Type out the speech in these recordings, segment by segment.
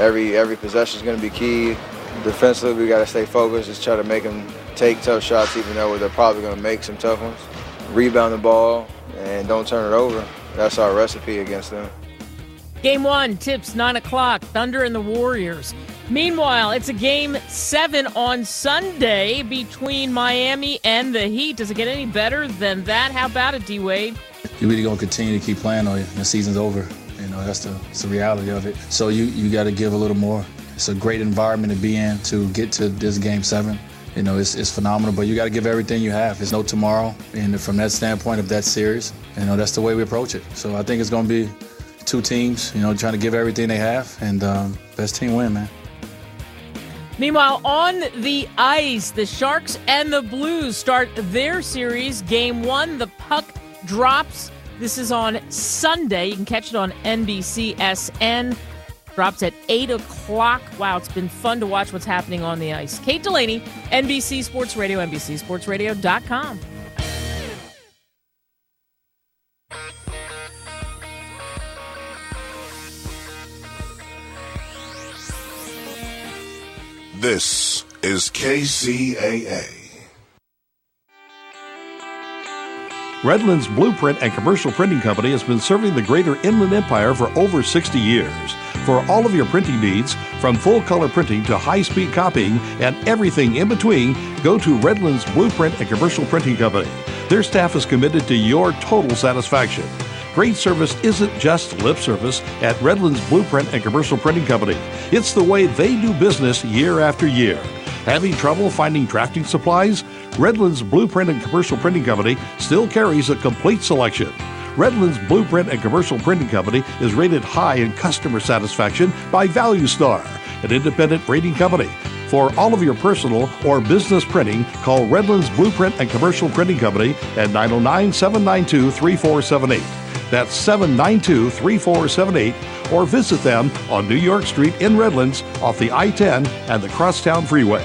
Every possession is going to be key. Defensively, we got to stay focused, just try to make them take tough shots, even though they're probably going to make some tough ones. Rebound the ball and don't turn it over. That's our recipe against them. Game 1 tips 9 o'clock, Thunder and the Warriors. Meanwhile, it's a Game 7 on Sunday between Miami and the Heat. Does it get any better than that? How about it, D-Wade? You're really going to continue to keep playing or the season's over. You know, that's the reality of it. So you got to give a little more. It's a great environment to be in to get to this Game 7. You know, it's phenomenal, but you got to give everything you have. There's no tomorrow, and from that standpoint of that series, you know, that's the way we approach it. So I think it's going to be two teams, you know, trying to give everything they have, and best team win, man. Meanwhile, on the ice, the Sharks and the Blues start their series. Game 1, the puck drops. This is on Sunday. You can catch it on NBCSN. Drops at 8 o'clock. Wow, it's been fun to watch what's happening on the ice. Kate Delaney, NBC Sports Radio, NBCSportsRadio.com. This is KCAA. Redlands Blueprint and Commercial Printing Company has been serving the greater Inland Empire for over 60 years. For all of your printing needs, from full-color printing to high-speed copying and everything in between, go to Redlands Blueprint and Commercial Printing Company. Their staff is committed to your total satisfaction. Great service isn't just lip service at Redlands Blueprint and Commercial Printing Company. It's the way they do business year after year. Having trouble finding drafting supplies? Redlands Blueprint and Commercial Printing Company still carries a complete selection. Redlands Blueprint and Commercial Printing Company is rated high in customer satisfaction by Value Star, an independent rating company. For all of your personal or business printing, call Redlands Blueprint and Commercial Printing Company at 909-792-3478. That's 792-3478, or visit them on New York Street in Redlands off the I-10 and the Crosstown Freeway.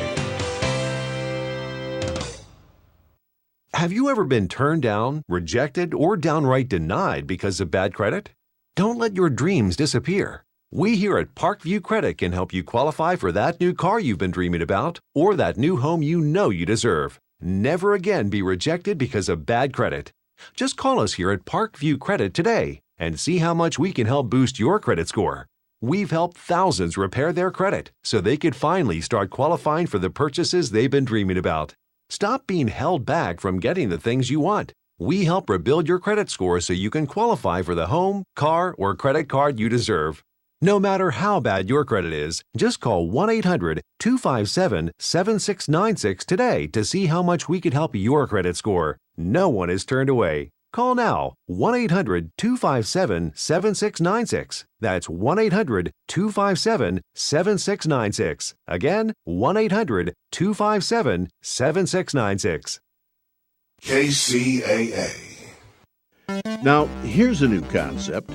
Have you ever been turned down, rejected, or downright denied because of bad credit? Don't let your dreams disappear. We here at Parkview Credit can help you qualify for that new car you've been dreaming about or that new home you know you deserve. Never again be rejected because of bad credit. Just call us here at Parkview Credit today and see how much we can help boost your credit score. We've helped thousands repair their credit so they could finally start qualifying for the purchases they've been dreaming about. Stop being held back from getting the things you want. We help rebuild your credit score so you can qualify for the home, car, or credit card you deserve. No matter how bad your credit is, just call 1-800-257-7696 today to see how much we could help your credit score. No one is turned away. Call now, 1-800-257-7696. That's 1-800-257-7696. Again, 1-800-257-7696. KCAA. Now, here's a new concept.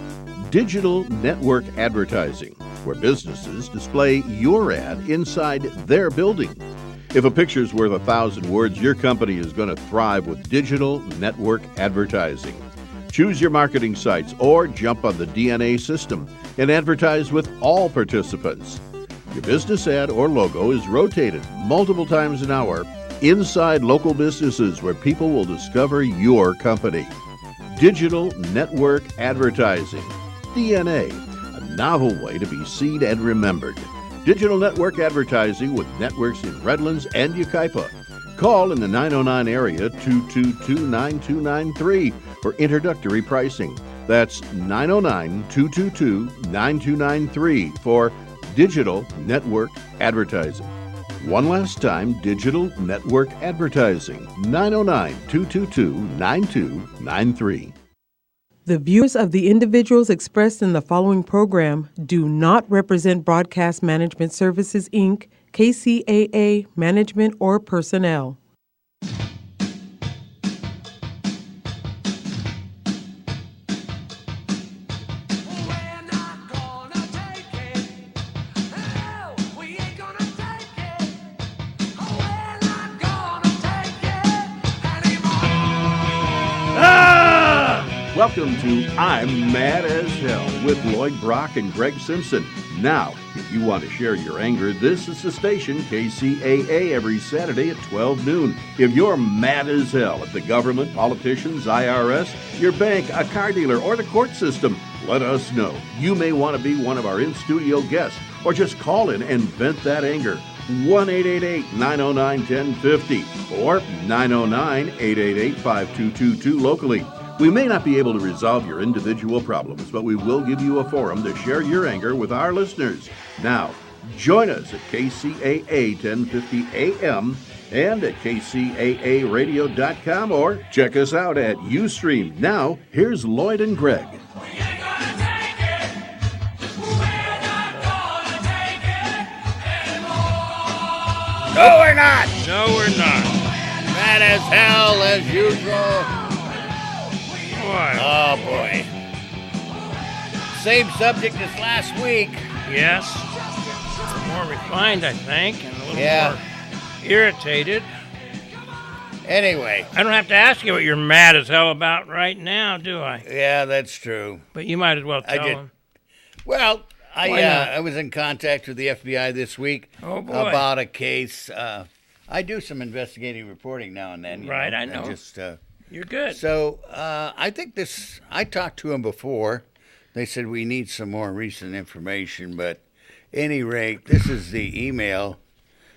Digital network advertising, where businesses display your ad inside their building. If a picture's worth 1,000 words, your company is going to thrive with digital network advertising. Choose your marketing sites or jump on the DNA system and advertise with all participants. Your business ad or logo is rotated multiple times an hour inside local businesses where people will discover your company. Digital network advertising. DNA, a novel way to be seen and remembered. Digital network advertising with networks in Redlands and Yucaipa. Call in the 909 area 222-9293 for introductory pricing. That's 909-222-9293 for digital network advertising. One last time, digital network advertising, 909-222-9293. The views of the individuals expressed in the following program do not represent Broadcast Management Services, Inc., KCAA, management, or personnel. Welcome to I'm Mad as Hell with Lloyd Brock and Greg Simpson. Now, if you want to share your anger, this is the station, KCAA, every Saturday at 12 noon. If you're mad as hell at the government, politicians, IRS, your bank, a car dealer, or the court system, let us know. You may want to be one of our in-studio guests, or just call in and vent that anger. 1-888-909-1050 or 909-888-5222 locally. We may not be able to resolve your individual problems, but we will give you a forum to share your anger with our listeners. Now, join us at KCAA 1050 AM and at kcaaradio.com or check us out at Ustream. Now, here's Lloyd and Greg. No, we're not. No, we're not. Mad as hell as usual. Boy. Oh, boy. Same subject as last week. Yes. More refined, I think, and a little more irritated. Anyway. I don't have to ask you what you're mad as hell about right now, do I? Yeah, that's true. But you might as well tell him. Well, I was in contact with the FBI this week about a case. I do some investigative reporting now and then. Right, I know. You're good. So I think I talked to them before. They said we need some more recent information, but at any rate, this is the email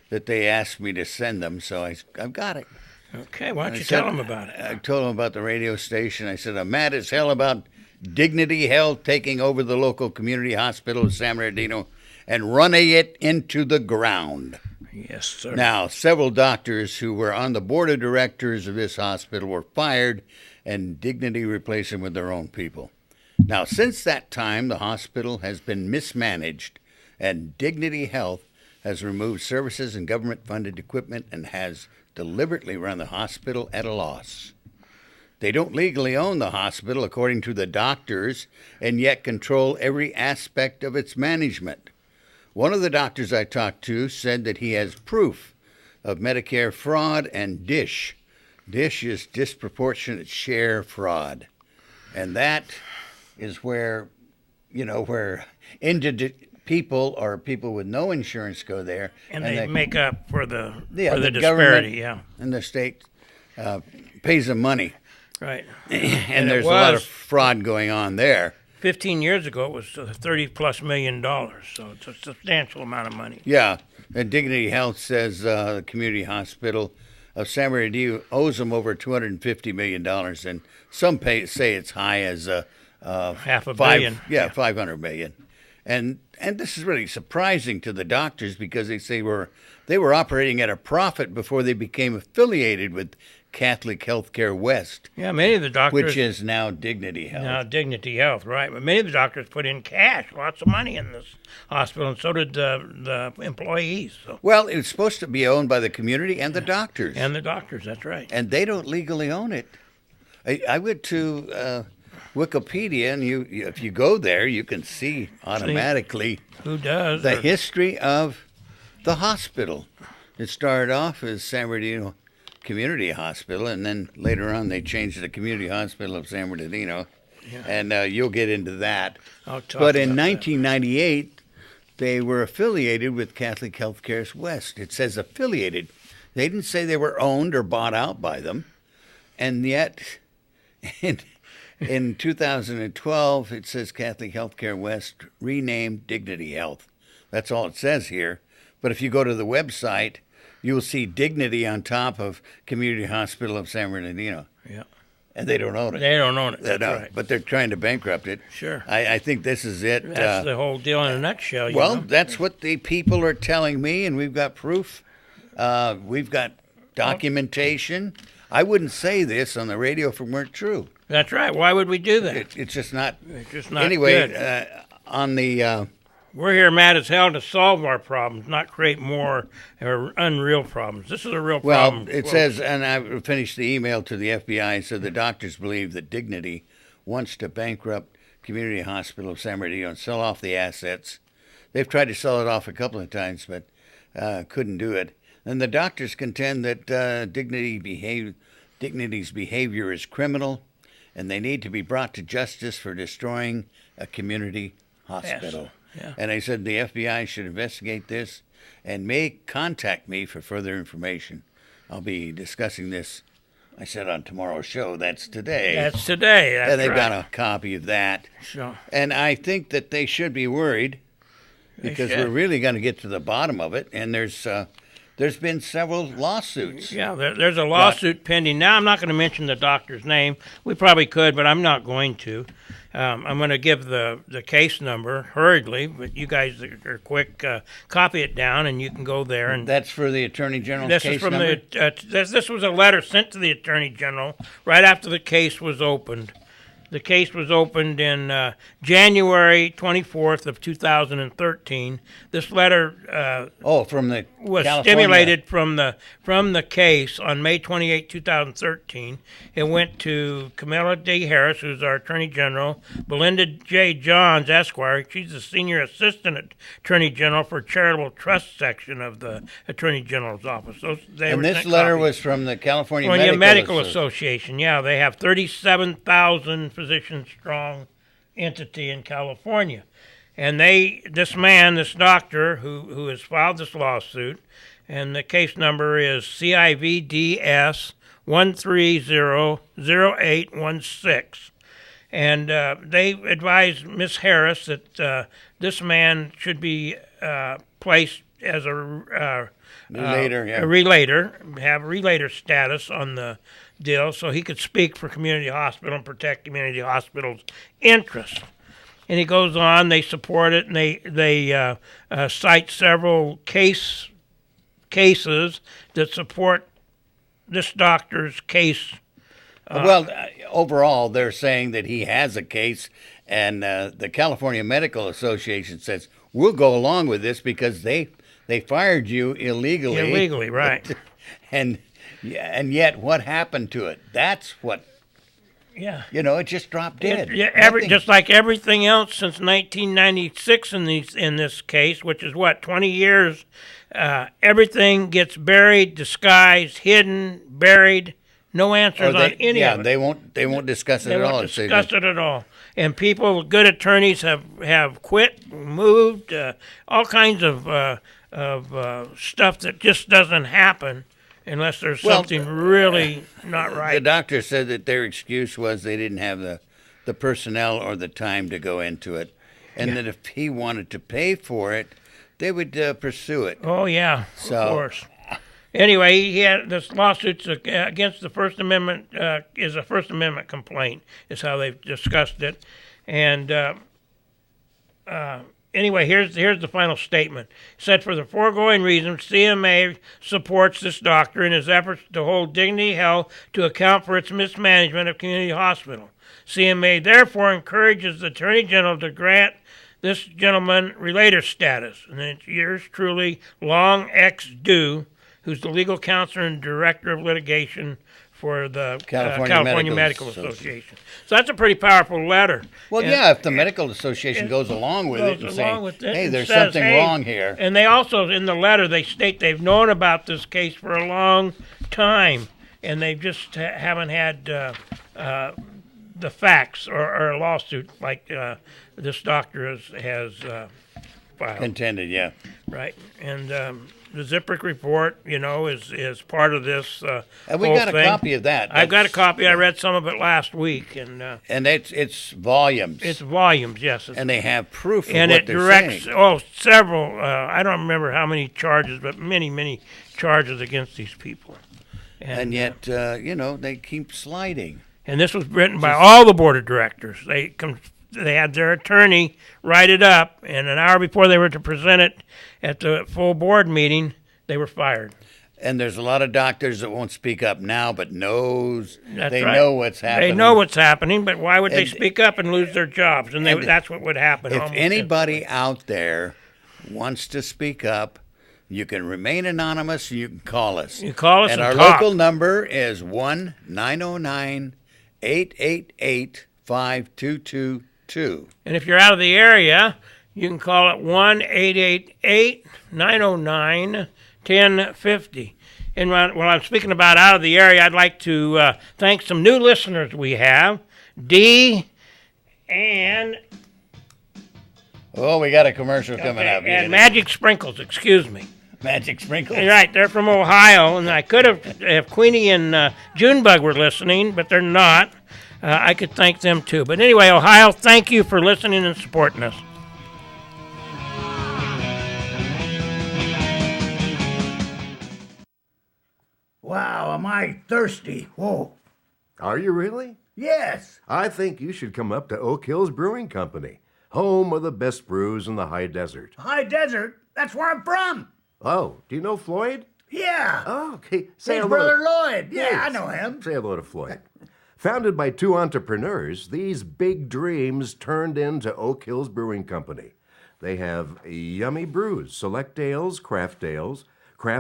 that they asked me to send them, so I've got it. Okay, why don't you tell them about it? I told them about the radio station. I said, I'm mad as hell about Dignity Health taking over the local community hospital of San Bernardino and running it into the ground. Yes, sir. Now, several doctors who were on the board of directors of this hospital were fired, and Dignity replaced them with their own people. Now, since that time, the hospital has been mismanaged, and Dignity Health has removed services and government-funded equipment and has deliberately run the hospital at a loss. They don't legally own the hospital, according to the doctors, and yet control every aspect of its management. One of the doctors I talked to said that he has proof of Medicare fraud and DISH. DISH is disproportionate share fraud. And that is where, where indigent people or people with no insurance go there. And they make up for the disparity, and the state pays them money. Right. And there's a lot of fraud going on there. 15 years ago, it was $30+ million, so it's a substantial amount of money. Yeah. And Dignity Health says the community hospital of San Bernardino owes them over $250 million, and some say it's high as $500 million. Yeah, $500 million. And this is really surprising to the doctors because they say they were operating at a profit before they became affiliated with Catholic Healthcare West. Yeah, many of the doctors... Which is now Dignity Health. Now Dignity Health, right. But many of the doctors put in cash, lots of money in this hospital, and so did the employees. So. Well, it's supposed to be owned by the community and the doctors. And the doctors, that's right. And they don't legally own it. I went to Wikipedia, and if you go there, you can see automatically who does the history of the hospital. It started off as San Bernardino Community Hospital, and then later on they changed it to Community Hospital of San Bernardino, and you'll get into that. But in 1998, they were affiliated with Catholic Healthcare West. It says affiliated. They didn't say they were owned or bought out by them, and yet in 2012, it says Catholic Healthcare West renamed Dignity Health. That's all it says here. But if you go to the website, you'll see Dignity on top of Community Hospital of San Bernardino. Yeah. And they don't own it. They don't own it. That's right. But they're trying to bankrupt it. Sure. I think this is it. That's the whole deal in a nutshell. That's what the people are telling me, and we've got proof. We've got documentation. I wouldn't say this on the radio if it weren't true. That's right. Why would we do that? It's just not. It's just not anyway, good. On the... We're here mad as hell to solve our problems, not create more or unreal problems. This is a real problem. Well, it says, and I finished the email to the FBI, so the doctors believe that Dignity wants to bankrupt Community Hospital of San Bernardino and sell off the assets. They've tried to sell it off a couple of times, but couldn't do it. And the doctors contend that Dignity's behavior is criminal and they need to be brought to justice for destroying a community hospital. Yes. Yeah. And they said the FBI should investigate this and may contact me for further information. I'll be discussing this, I said, on tomorrow's show. That's today. That's today. That's and they've right. got a copy of that. Sure. And I think that they should be worried because we're really going to get to the bottom of it. And there's been several lawsuits. Yeah, there's a lawsuit pending. Now, I'm not going to mention the doctor's name. We probably could, but I'm not going to. I'm going to give the case number hurriedly, but you guys are quick. Copy it down, and you can go there. And that's for the Attorney General's case number? This was a letter sent to the Attorney General right after the case was opened. The case was opened in January 24th of 2013. This letter from the was California. stimulated from the case on May 28, 2013. It went to Kamala D. Harris, who's our Attorney General, Belinda J. Johns, Esquire. She's the Senior Assistant Attorney General for Charitable Trust Section of the Attorney General's Office. And this letter was from the California Medical Association. Yeah, they have 37,000 physician-strong entity in California. And this doctor who has filed this lawsuit, and the case number is CIVDS 1300816. And they advised Ms. Harris that this man should be placed as a relator, have relator status on the deal, so he could speak for community hospital and protect community hospital's interests. And he goes on, they support it, and they cite several cases that support this doctor's case. Overall, they're saying that he has a case, and the California Medical Association says, we'll go along with this because they fired you illegally. Illegally, right. And yet, what happened to it? That's what. Yeah. It just dropped dead. Just like everything else since 1996 in this case, which is 20 years. Everything gets buried, disguised, hidden, buried. No answers on any of it. Yeah, they won't discuss it at all. They won't discuss it at all. And people, good attorneys, have quit, moved, all kinds of stuff that just doesn't happen unless there's something really not right. The doctor said that their excuse was they didn't have the personnel or the time to go into it, and that if he wanted to pay for it, they would pursue it. Oh, yeah, of course. Anyway, he had this lawsuit against the First Amendment, is a First Amendment complaint, is how they've discussed it. And anyway, here's the final statement. It said, for the foregoing reasons, CMA supports this doctor in his efforts to hold Dignity Health to account for its mismanagement of community hospital. CMA therefore encourages the Attorney General to grant this gentleman relator status. And it's yours truly, Long X. Dew, who's the legal counselor and director of litigation for the California Medical Association. So that's a pretty powerful letter. Well, if the Medical Association goes along with it and says, hey, there's something wrong here. And they also, in the letter, they state they've known about this case for a long time, and they just haven't had the facts or a lawsuit like this doctor has filed. Contended, yeah. Right. And the Zipprick report, is part of this and we got a copy of that. I've got a copy. I read some of it last week, and it's volumes. It's volumes, yes. And they have proof of and what it they're directs saying. Several. I don't remember how many charges, but many charges against these people. And yet, they keep sliding. And this was written by all the board of directors. They had their attorney write it up, and an hour before they were to present it at the full board meeting, they were fired. And there's a lot of doctors that won't speak up now, but know what's happening. They know what's happening, but why would they speak up and lose their jobs? And that's what would happen. If anybody out there wants to speak up, you can remain anonymous. You can call us. You call us and our talk. Local number is 1-909-888-5222. And if you're out of the area, you can call it 1-888-909-1050. And while I'm speaking about out of the area, I'd like to thank some new listeners we have. D, and Oh, we got a commercial coming up. and Magic Sprinkles. Excuse me. Magic Sprinkles. Right, they're from Ohio, and I could have, if Queenie and Junebug were listening, but they're not. I could thank them too. But anyway, Ohio, thank you for listening and supporting us. Wow, am I thirsty? Whoa. Are you really? Yes. I think you should come up to Oak Hills Brewing Company, home of the best brews in the high desert. High desert? That's where I'm from. Oh, do you know Floyd? Yeah. Oh, okay. His brother Lloyd. Yeah, I know him. Say hello to Floyd. Founded by two entrepreneurs, these big dreams turned into Oak Hills Brewing Company. They have yummy brews, select ales, craft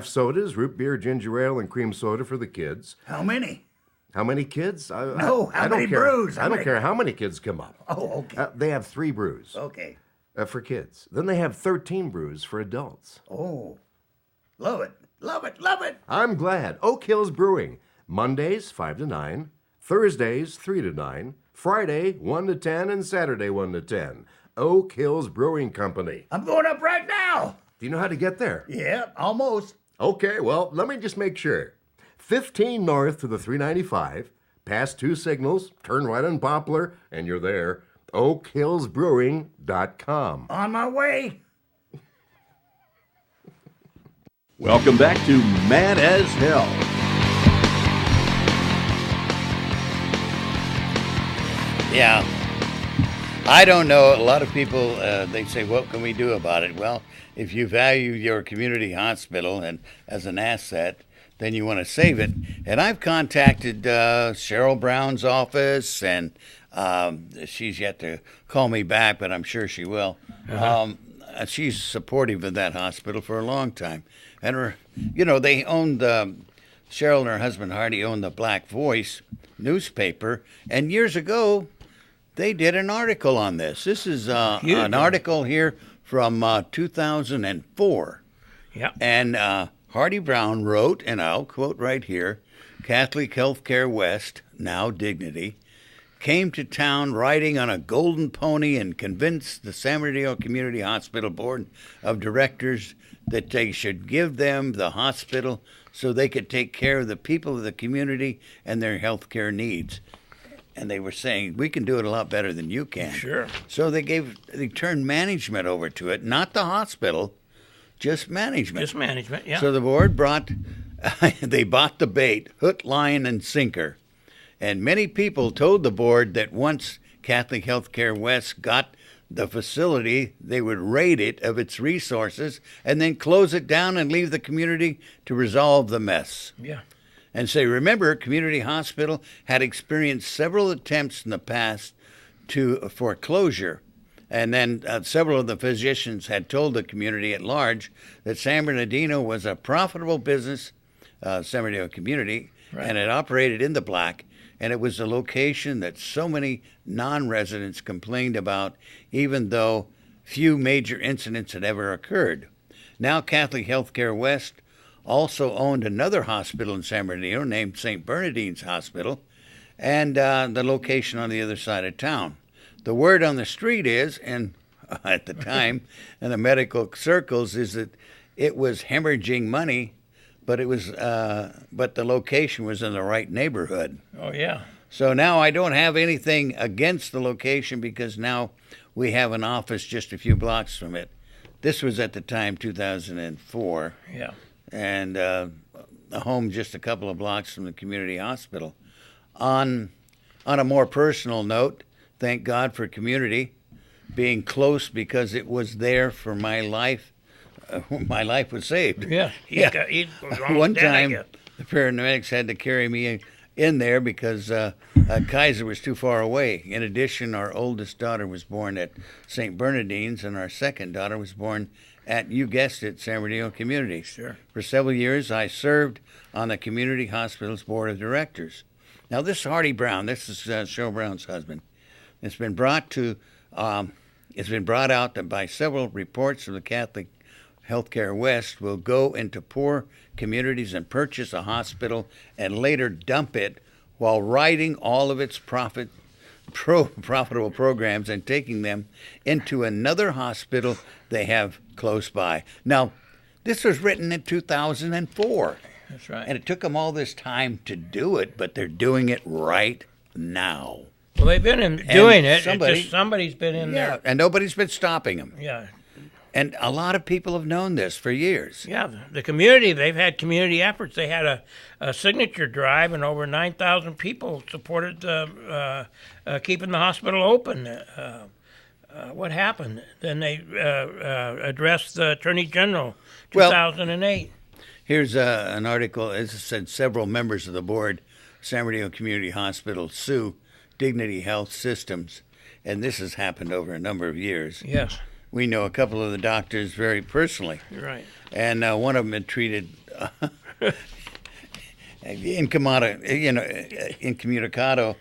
sodas, root beer, ginger ale, and cream soda for the kids. How many? How many kids? How many care. brews? I don't care how many kids come up. Oh, okay. They have 3 brews. Okay. For kids. Then they have 13 brews for adults. Oh, love it. Love it. Love it. I'm glad. Oak Hills Brewing. Mondays, 5 to 9. Thursdays, 3 to 9. Friday, 1 to 10. And Saturday, 1 to 10. Oak Hills Brewing Company. I'm going up right now. Do you know how to get there? Yeah, almost. Okay, well, let me just make sure. 15 north to the 395, past 2 signals, turn right on Poplar, and you're there. OakHillsBrewing.com. On my way. Welcome back to Mad as Hell. Yeah. I don't know. A lot of people, they say, what can we do about it? Well, if you value your community hospital and as an asset, then you want to save it. And I've contacted Cheryl Brown's office, and she's yet to call me back, but I'm sure she will. She's supportive of that hospital for a long time. And, they owned, Cheryl and her husband Hardy owned the Black Voice newspaper, and years ago, they did an article on this. This is an article here from 2004. Yeah. And Hardy Brown wrote, and I'll quote right here, Catholic Healthcare West, now Dignity, came to town riding on a golden pony and convinced the San Bernardino Community Hospital Board of Directors that they should give them the hospital so they could take care of the people of the community and their health care needs. And they were saying, we can do it a lot better than you can. Sure. So they turned management over to it, not the hospital, just management. Just management, yeah. So the board they bought the bait, hook, line, and sinker. And many people told the board that once Catholic Healthcare West got the facility, they would raid it of its resources and then close it down and leave the community to resolve the mess. Yeah. And say, remember, Community Hospital had experienced several attempts in the past for closure. And then several of the physicians had told the community at large that San Bernardino was a profitable business, San Bernardino community, right, and it operated in the black. And it was a location that so many non-residents complained about, even though few major incidents had ever occurred. Now Catholic Healthcare West also owned another hospital in San Bernardino named St. Bernardine's Hospital, and the location on the other side of town. The word on the street is, and at the time, in the medical circles, is that it was hemorrhaging money, but but the location was in the right neighborhood. Oh, yeah. So now I don't have anything against the location because now we have an office just a few blocks from it. This was at the time 2004. Yeah. And a home just a couple of blocks from the community hospital. On a more personal note, thank God for community being close because it was there for my life. My life was saved. Yeah. One time, the paramedics had to carry me in there because Kaiser was too far away. In addition, our oldest daughter was born at St. Bernardine's, and our second daughter was born at, you guessed it, San Bernardino Community. Sure. For several years, I served on the Community Hospital's Board of Directors. Now, this is Hardy Brown. This is Cheryl Brown's husband. It's been brought out by several reports of the Catholic Healthcare West will go into poor communities and purchase a hospital and later dump it while writing all of its profit profitable programs and taking them into another hospital they have close by. Now, this was written in 2004. That's right. And it took them all this time to do it, but they're doing it right now. Well, they've been doing it. Somebody's been in there. And nobody's been stopping them. Yeah. And a lot of people have known this for years. Yeah, the community, they've had community efforts. They had a signature drive, and over 9,000 people supported keeping the hospital open. What happened? Then they addressed the Attorney General, 2008. Here's an article. As I said, several members of the board, San Bernardino Community Hospital, sue Dignity Health Systems, and this has happened over a number of years. Yes. We know a couple of the doctors very personally. Right. And one of them had treated incommunicado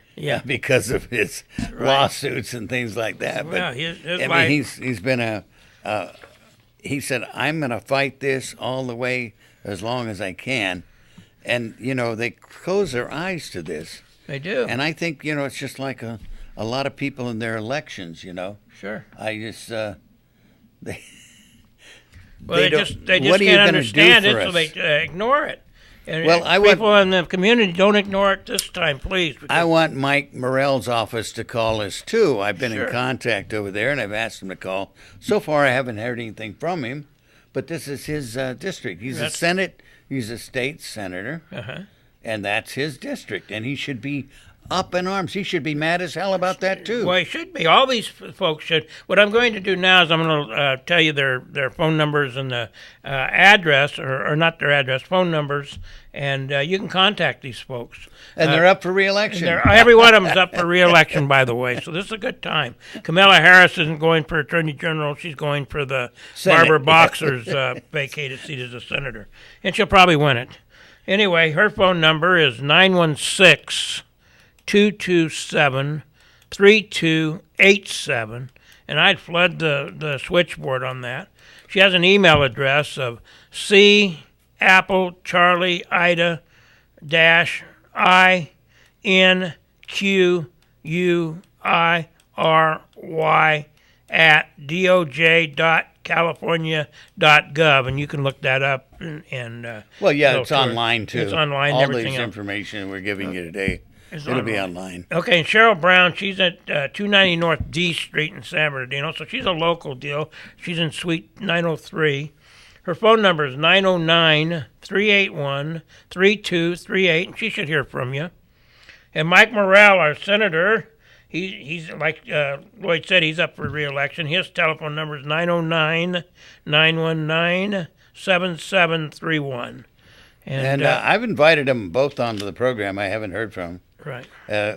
because of his lawsuits and things like that. But he's been he said, I'm going to fight this all the way as long as I can. And, they close their eyes to this. They do. And I think, it's just like a lot of people in their elections, Sure. I just... They just can't understand it, so they ignore it. And people in the community, don't ignore it this time, please. I want Mike Morell's office to call us, too. I've been in contact over there, and I've asked him to call. So far, I haven't heard anything from him, but this is his district. He's a state senator, and that's his district, and he should be up in arms. He should be mad as hell about that, too. Well, he should be. All these folks should. What I'm going to do now is I'm going to tell you their phone numbers and the address, or not their address, phone numbers, and you can contact these folks. And they're up for re-election. Every one of them is up for re-election, by the way, so this is a good time. Kamala Harris isn't going for Attorney General. She's going for the Senate. Barbara Boxer's vacated seat as a senator, and she'll probably win it. Anyway, her phone number is 916-227-3287, and I'd flood the switchboard on that. She has an email address of CAPITALINQURY@doj.california.gov, and you can look that up. It's online, too. It's online. All everything this else. information we're giving you today. It'll be online. Okay, and Cheryl Brown, she's at 290 North D Street in San Bernardino, so she's a local deal. She's in Suite 903. Her phone number is 909-381-3238, and she should hear from you. And Mike Morell, our senator, he's like Lloyd said, he's up for re-election. His telephone number is 909-919-7731. And I've invited them both onto the program. I haven't heard from them. Right.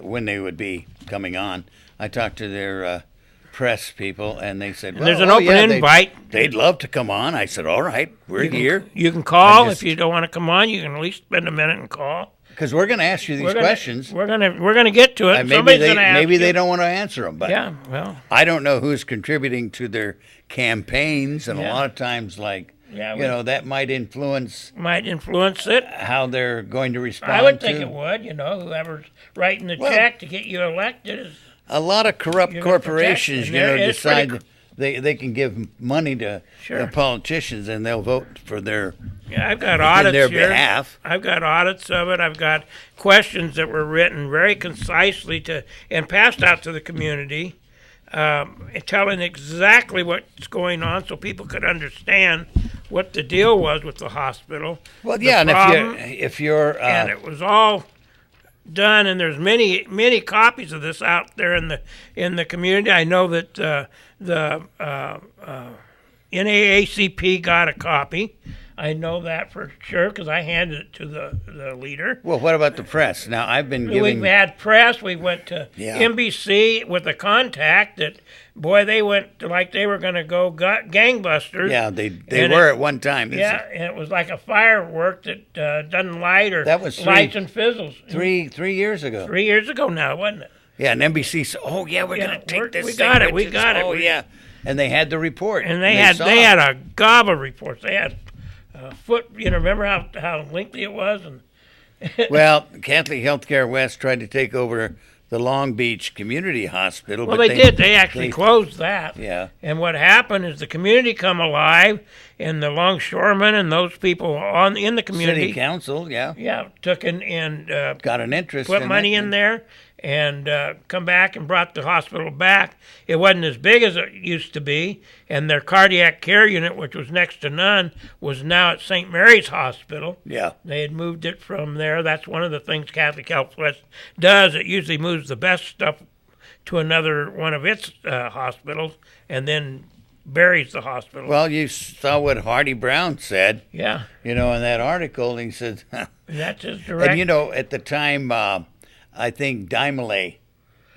When they would be coming on. I talked to their press people, and they said, there's an open invite. They'd love to come on. I said, all right, we're here. You can call. If you don't want to come on, you can at least spend a minute and call. Because we're going to ask you these questions. We're gonna get to it. Maybe they don't want to answer them. But yeah, well, I don't know who's contributing to their campaigns, and a lot of times, that might influence it. How they're going to respond. I would think it would. Whoever's writing the check to get you elected is. A lot of corrupt corporations, decide they can give money to politicians, and they'll vote for their I've got audits in their here. behalf. I've got audits of it. I've got questions that were written very concisely and passed out to the community, telling exactly what's going on, so people could understand what the deal was with the hospital. Well, yeah, and if you're and it was all done, and there's many copies of this out there in the community. I know that the NAACP got a copy. I know that for sure because I handed it to the leader. Well, what about the press? Now, I've been giving... We've had press. We went to NBC with a contact that, boy, they went like they were going to go gangbusters. Yeah, they were at one time. And it was like a firework that doesn't light or lights and fizzles. 3 years ago. 3 years ago now, wasn't it? Yeah, and NBC said, we're going to take this. We got it. Yeah. And they had the report. And they had a gob of reports. They had... remember how lengthy it was? Well, Catholic Healthcare West tried to take over the Long Beach Community Hospital. Well, but they did. They actually closed that. Yeah. And what happened is the community come alive, and the longshoremen and those people in the community, City Council, yeah, took and got an interest, put money in there, and come back and brought the hospital back. It wasn't as big as it used to be, and their cardiac care unit, which was next to none, was now at St. Mary's Hospital. Yeah. They had moved it from there. That's one of the things Catholic Health West does. It usually moves the best stuff to another one of its hospitals, and then buries the hospital. Well, you saw what Hardy Brown said. Yeah. In that article, he said... That's his direct... And, at the time, I think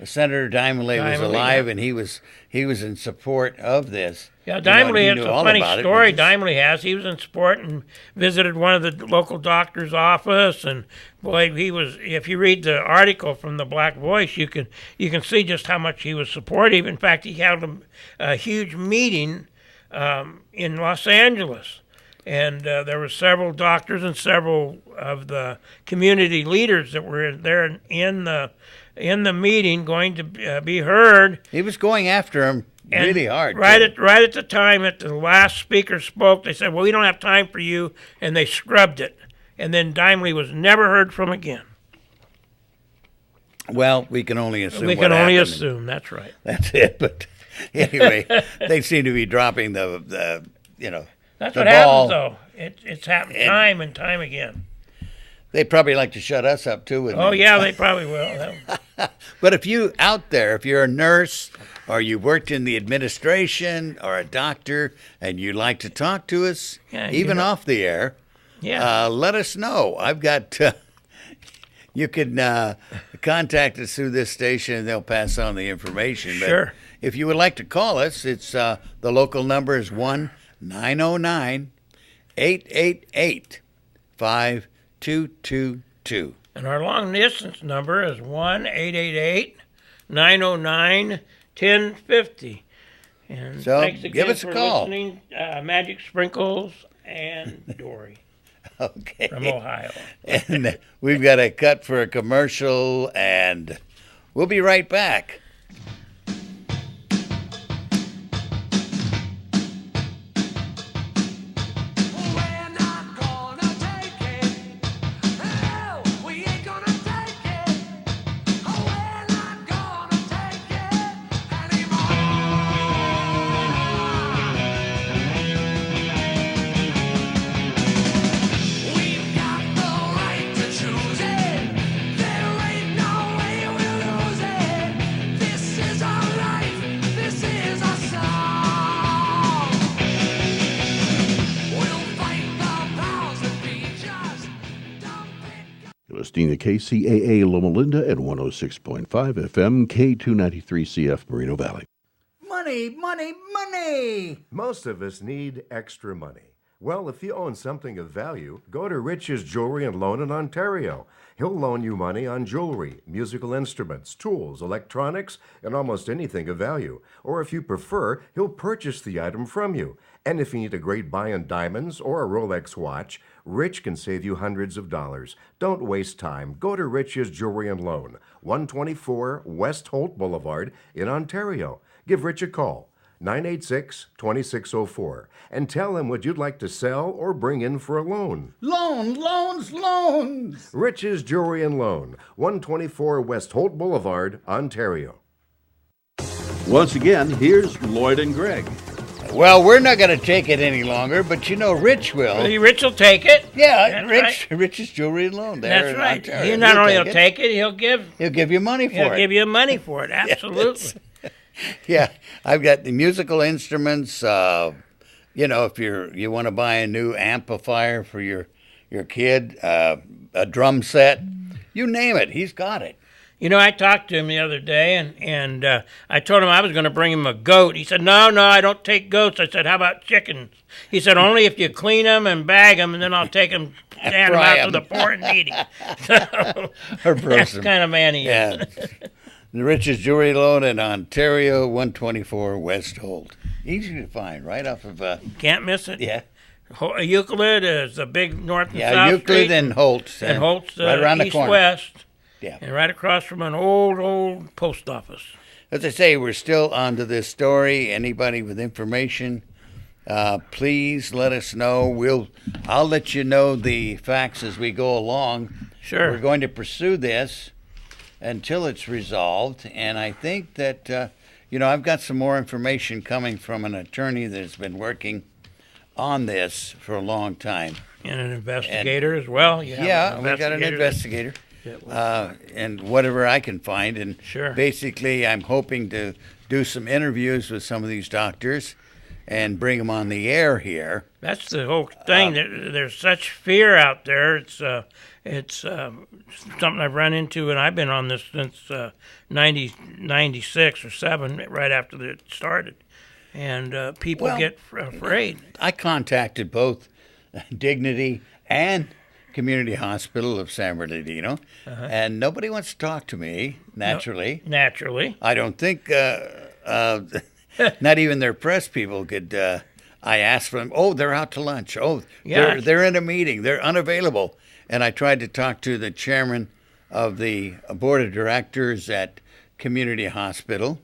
Senator Dimele was alive, and he was in support of this. Yeah, Dimele, it's a funny story Dimele has. He was in support and visited one of the local doctor's office, and boy, he was. If you read the article from the Black Voice, you can see just how much he was supportive. In fact, he held a huge meeting in Los Angeles, and there were several doctors and several of the community leaders that were there in the meeting going to be heard. He was going after him really hard. Right at the time that the last speaker spoke, they said, "Well, we don't have time for you," and they scrubbed it. And then Dimele was never heard from again. Well, we can only assume. We can only assume. That's right. That's it. But anyway, they seem to be dropping the That's the what ball. happens, though. It's happened time and time again. They probably like to shut us up too. Oh yeah, they probably will. But if you're a nurse or you worked in the administration or a doctor and you'd like to talk to us, even off the air, let us know. I've got. You can contact us through this station, and they'll pass on the information. Sure. But if you would like to call us, it's the local number is 1-909-888-5222. And our long distance number is 1-888-909-1050. And so thanks again give us a call. Listening, Magic Sprinkles and Dory. Okay. From Ohio. And we've got a cut for a commercial, and we'll be right back. Listening to KCAA Loma Linda at 106.5 FM, K293CF Moreno Valley. Money, money, money! Most of us need extra money. Well, if you own something of value, go to Rich's Jewelry and Loan in Ontario. He'll loan you money on jewelry, musical instruments, tools, electronics, and almost anything of value. Or if you prefer, he'll purchase the item from you. And if you need a great buy on diamonds or a Rolex watch, Rich can save you hundreds of dollars. Don't waste time. Go to Rich's Jewelry and Loan, 124 West Holt Boulevard in Ontario. Give Rich a call, 986-2604, and tell him what you'd like to sell or bring in for a loan. Loans! Rich's Jewelry and Loan, 124 West Holt Boulevard, Ontario. Once again, here's Lloyd and Greg. Well, we're not going to take it any longer, but Rich will. Rich will take it. Yeah, Rich's Jewelry and Loan. That's right. He not only will take it, he'll give you money for it. He'll give you money for it. Absolutely. Yeah, I've got the musical instruments. If you want to buy a new amplifier for your kid, a drum set, you name it, he's got it. I talked to him the other day, and I told him I was going to bring him a goat. He said, no, I don't take goats. I said, how about chickens? He said, only if you clean them and bag them, and then I'll take them, stand them out to the port and eat them. So that's the kind of man he is. The Rich's Jewelry Loan in Ontario, 124 West Holt. Easy to find, right off of... Can't miss it. Yeah. Euclid is the big north and south Euclid street. and Holt. And Holt's right around the corner. east-west. Yeah. And right across from an old post office. As I say, we're still onto this story. Anybody with information, please let us know. I'll let you know the facts as we go along. Sure. We're going to pursue this until it's resolved. And I think that, I've got some more information coming from an attorney that's been working on this for a long time. And an investigator as well. We got an investigator. And whatever I can find. And sure. Basically, I'm hoping to do some interviews with some of these doctors and bring them on the air here. That's the whole thing. There's such fear out there. It's something I've run into, and I've been on this since 96 or 7, right after it started. And people get afraid. I contacted both Dignity and Community Hospital of San Bernardino, and nobody wants to talk to me, naturally. No, naturally. I don't think, not even their press people could, I asked them, they're out to lunch. They're in a meeting. They're unavailable. And I tried to talk to the chairman of the board of directors at Community Hospital,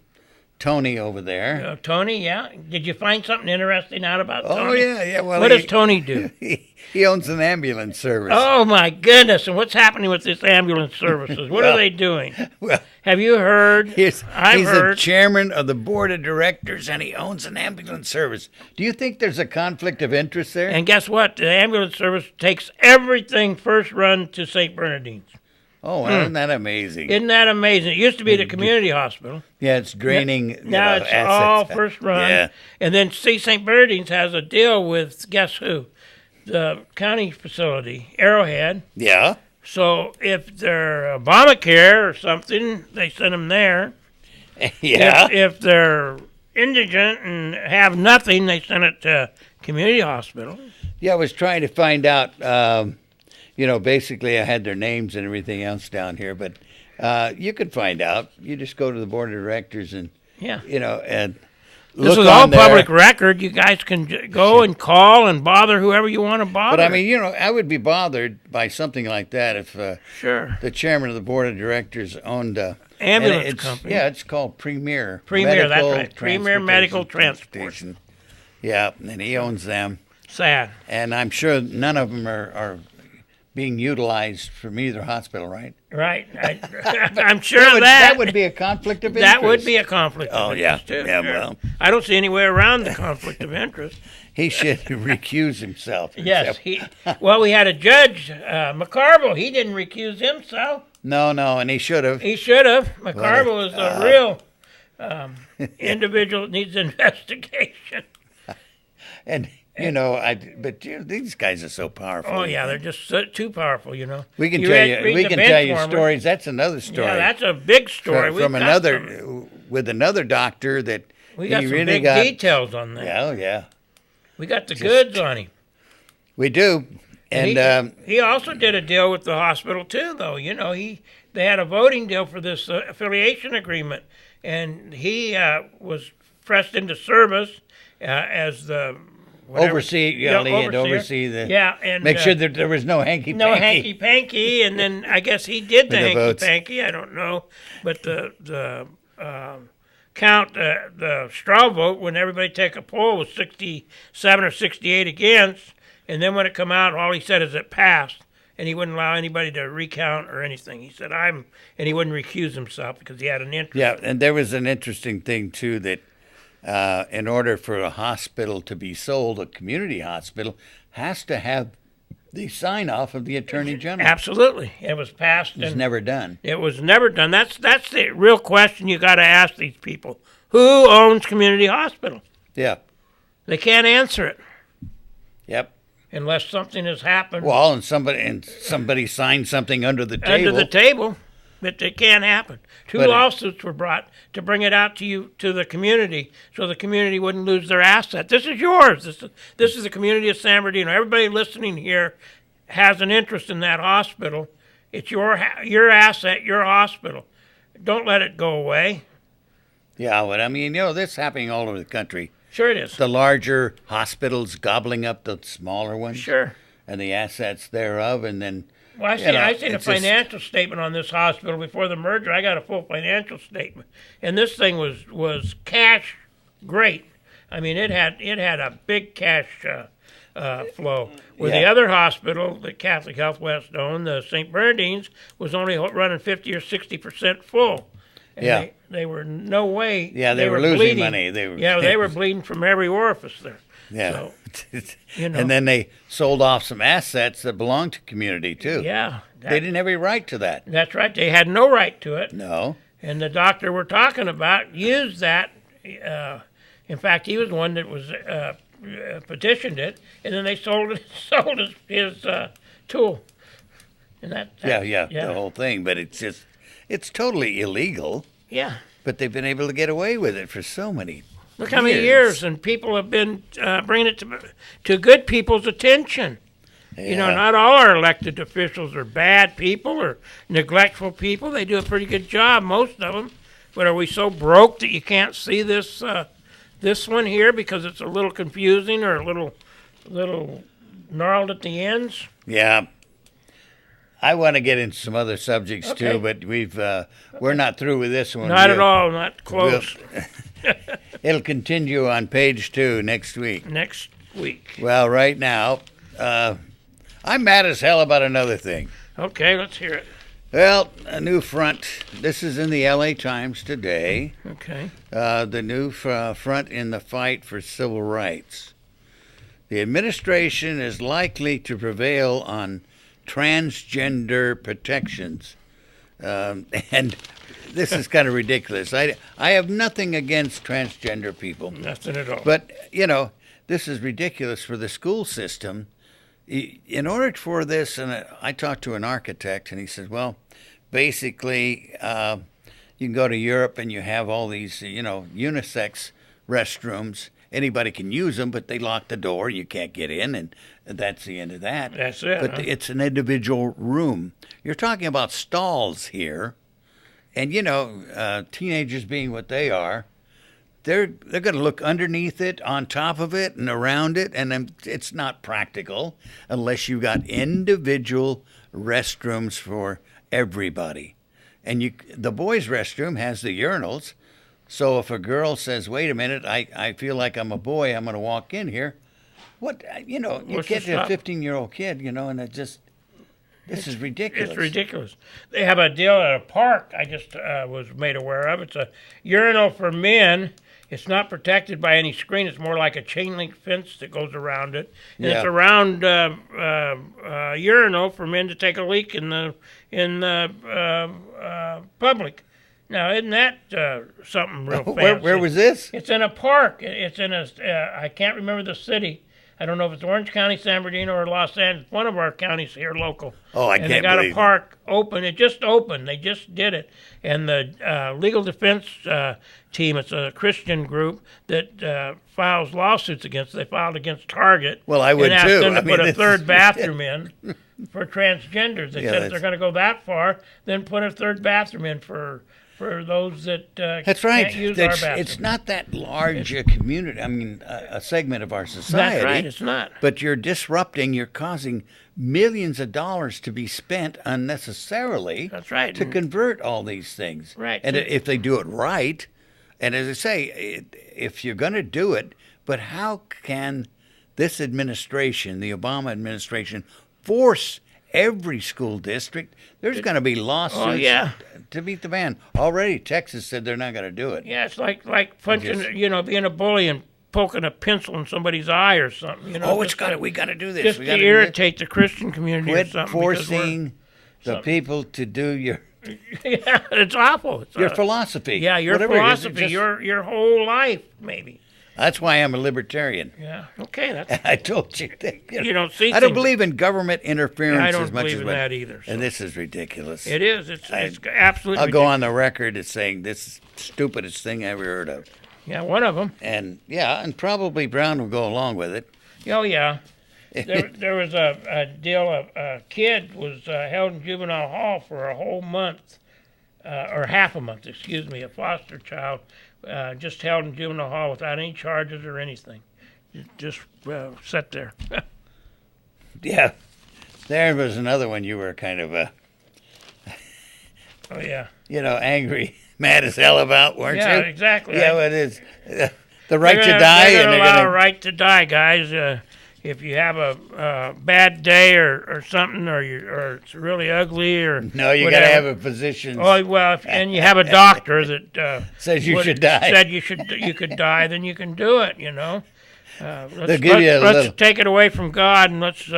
Tony over there. Tony, yeah. Did you find something interesting out about Tony? Oh, yeah. Well, what does Tony do? He owns an ambulance service. Oh, my goodness. And what's happening with this ambulance services? What are they doing? Well, have you heard? He's the chairman of the board of directors, and he owns an ambulance service. Do you think there's a conflict of interest there? And guess what? The ambulance service takes everything first run to St. Bernardine's. Oh, isn't that amazing? Isn't that amazing? It used to be the community hospital. Yeah, it's draining now it's assets. all first run. Yeah. And then St. Bernardine's has a deal with, guess who? The county facility, Arrowhead. Yeah. So if they're Obamacare or something, they send them there. Yeah. If they're indigent and have nothing, they send it to community hospital. Yeah, I was trying to find out... basically I had their names and everything else down here, but you could find out. You just go to the board of directors and, and this is all public record. You guys can go and call and bother whoever you want to bother. But, I mean, I would be bothered by something like that if sure. the chairman of the board of directors owned a ambulance company. Yeah, it's called Premier. Premier, that's right. Premier Medical Transportation. Yeah, and he owns them. Sad. And I'm sure none of them are being utilized from either hospital, right? Right. I'm sure that would be a conflict of interest. That would be a conflict of interest, too. Yeah, sure. well. I don't see any way around the conflict of interest. He should recuse himself. Yes. We had a judge, McCarville. He didn't recuse himself. No, and he should have. He should have. McCarville is a real individual that needs investigation. And... these guys are so powerful. Oh yeah, they're just too powerful. We can tell you stories. That's another story. Yeah, that's a big story. With another doctor that we got some big details on that. Yeah, yeah. We got the goods on him. We do, and he also did a deal with the hospital too, though. They had a voting deal for this affiliation agreement, and he was pressed into service as the. Oversee the and make sure that there was no hanky-panky. And then I guess he did the hanky-panky. I don't know, but the count, the straw vote when everybody take a poll was 67 or 68 against, and then when it come out, all he said is it passed, and he wouldn't allow anybody to recount or anything. He said and he wouldn't recuse himself because he had an interest. Yeah, and there was an interesting thing too that. In order for a hospital to be sold, a community hospital has to have the sign-off of the Attorney General. Absolutely. It was passed. It was never done. It was never done. That's the real question you got to ask these people. Who owns community hospital? Yeah. They can't answer it. Yep. Unless something has happened. Well, and somebody signed something under the table. Under the table. But it can't happen. Two lawsuits were brought to bring it out to the community, so the community wouldn't lose their asset. This is yours. This is the community of San Bernardino. Everybody listening here has an interest in that hospital. It's your asset, your hospital. Don't let it go away. Yeah, but I mean, this is happening all over the country. Sure it is. The larger hospitals gobbling up the smaller ones. Sure. And the assets thereof, and then Well, I seen a financial statement on this hospital before the merger. I got a full financial statement, and this thing was cash great. I mean, it had a big cash flow. Where the other hospital, the Catholic Health West owned, the St. Bernardine's, was only running 50 or 60% full. And they were no way. Yeah, they were losing bleeding money. They were bleeding from every orifice there. Yeah. So, And then they sold off some assets that belonged to community too. Yeah. They didn't have any right to that. That's right. They had no right to it. No. And the doctor we're talking about used that. In fact, he was one that was petitioned it, and then they sold his tool. And the whole thing. But it's totally illegal. Yeah. But they've been able to get away with it for so many. Look how many years, and people have been bringing it to good people's attention. Yeah. Not all our elected officials are bad people or neglectful people. They do a pretty good job, most of them. But are we so broke that you can't see this one here because it's a little confusing or a little gnarled at the ends? Yeah. I want to get into some other subjects too, but we're not through with this one. Not at all, not close. It'll continue on page 2 next week. Next week. Well, right now, I'm mad as hell about another thing. Okay, let's hear it. Well, a new front. This is in the LA Times today. Okay. The new front in the fight for civil rights. The administration is likely to prevail on transgender protections. And this is kind of ridiculous. I have nothing against transgender people. Nothing at all. But, this is ridiculous for the school system. In order for this, and I talked to an architect, and he said, well, basically, you can go to Europe and you have all these, unisex restrooms. Anybody can use them, but they lock the door. You can't get in, and that's the end of that. That's it. But it's an individual room. You're talking about stalls here, and teenagers being what they are, they're going to look underneath it, on top of it, and around it, and it's not practical unless you got individual restrooms for everybody. And the boys' restroom has the urinals. So if a girl says, wait a minute, I feel like I'm a boy, I'm going to walk in here. What, you get to a 15-year-old kid, and this is ridiculous. It's ridiculous. They have a deal at a park I just was made aware of. It's a urinal for men. It's not protected by any screen. It's more like a chain link fence that goes around it. And it's a round urinal for men to take a leak in the public. Now, isn't that something real fancy? Where was this? It's in a park. It's in I can't remember the city. I don't know if it's Orange County, San Bernardino, or Los Angeles. One of our counties here local. Oh, I can't believe it. And they got a park open. It just opened. They just did it. And the legal defense team, it's a Christian group that files lawsuits against. They filed against Target. Well, I would and asked too. them to put a third bathroom in for transgenders. They said if they're going to go that far, then put a third bathroom in for those that that's right. Can't use our bathroom. It's not that large a community. I mean, a segment of our society. That's right. It's not. But you're causing millions of dollars to be spent unnecessarily. That's right. To convert all these things. Right. And if they do it right, and as I say, if you're going to do it, but how can this administration, the Obama administration, force every school district? There's going to be lawsuits to beat the ban. Already, Texas said they're not going to do it. Yeah, it's like punching, being a bully and poking a pencil in somebody's eye or something. We got to do this. Just to irritate the Christian community or something. Quit forcing the people to do your... Yeah, it's awful. It's your philosophy. Yeah, your philosophy, your whole life, maybe. That's why I'm a libertarian. Yeah. Okay. I told you that. You don't see. I don't believe in government interference I don't as much believe as in that either. So. And this is ridiculous. It is. It's absolutely. I'll go on the record as saying this is the stupidest thing I ever heard of. Yeah, one of them. And probably Brown will go along with it. Oh yeah. There was a deal. A kid was held in juvenile hall for a whole month, or half a month. Excuse me, a foster child. Just held in juvenile hall without any charges or anything. Just sat there. Yeah. There was another one you were kind of Oh, yeah. Angry, mad as hell about, weren't you? Yeah, exactly. Yeah, well, it is. The right to die. They're and going to they're allow gonna... a right to die, guys. If you have a bad day or something, or it's really ugly, or no, you got to have a physician. Oh well, and you have a doctor that says you should die. Said you could die, then you can do it. Let's take it away from God and let's